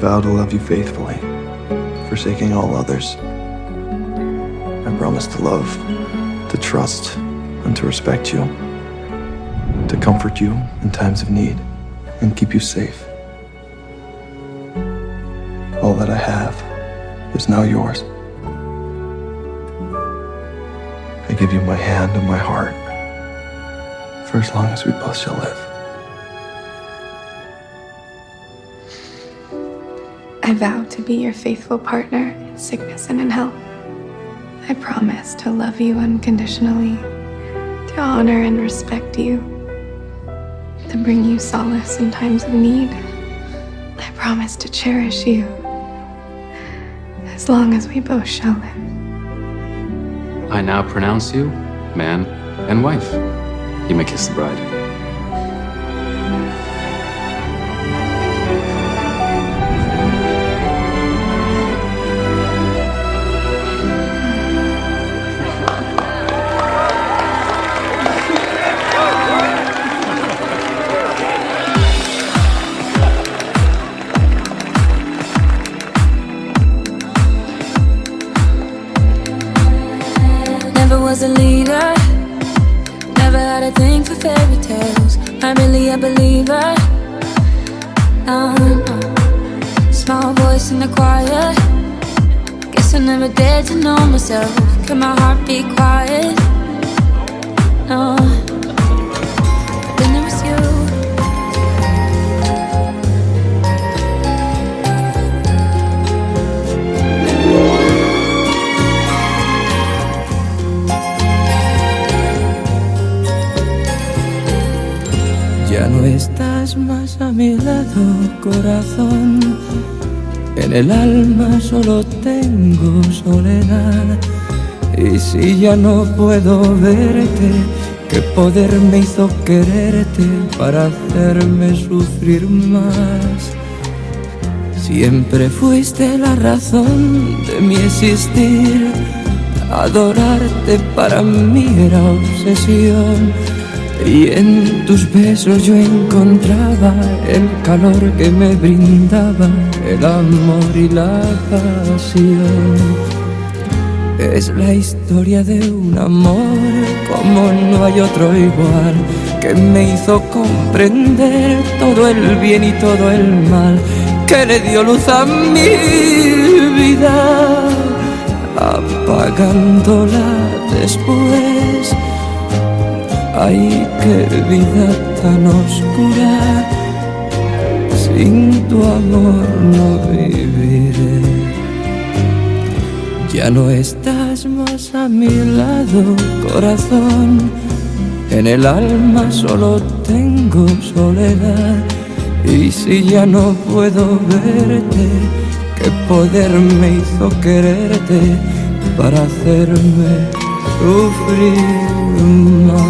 vow to love you faithfully, forsaking all others. I promise to love, to trust, and to respect you, to comfort you in times of need, and keep you safe. All that I have is now yours. I give you my hand and my heart for as long as we both shall live. I vow to be your faithful partner in sickness and in health. I promise to love you unconditionally, to honor and respect you, to bring you solace in times of need. I promise to cherish you as long as we both shall live. I now pronounce you man and wife. You may kiss the bride. Never was a leader, never had a thing for fairy tales. I'm really a believer. Small voice in the choir. Guess I never dared to know myself. Can my heart be quiet? No. Then there was you. Ya no estás más a mi lado, corazón. En el alma solo tengo soledad. Y si ya no puedo verte, ¿qué poder me hizo quererte para hacerme sufrir más? Siempre fuiste la razón de mi existir. Adorarte para mí era obsesión. Y en tus besos yo encontraba el calor que me brindaba el amor y la pasión. Es la historia de un amor como no hay otro igual, que me hizo comprender todo el bien y todo el mal, que le dio luz a mi vida, apagándola después. Ay, qué vida tan oscura, sin tu amor no viviré. Ya no estás más a mi lado, corazón. En el alma solo tengo soledad. Y si ya no puedo verte, ¿qué poder me hizo quererte para hacerme sufrir más?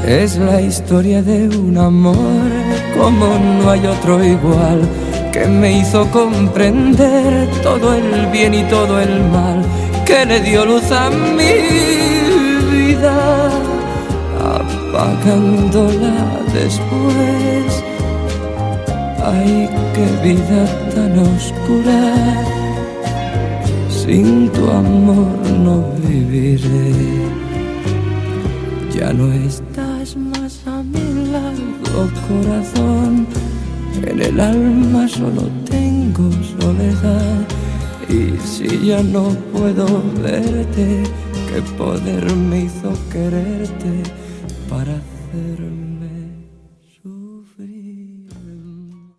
Es la historia de un amor como no hay otro igual, que me hizo comprender todo el bien y todo el mal, que le dio luz a mi vida, apagándola después. Ay, qué vida tan oscura, sin tu amor no viviré. Ya no estás más a mi lado, corazón. En el alma solo tengo soledad. Y si ya no puedo verte, ¿qué poder me hizo quererte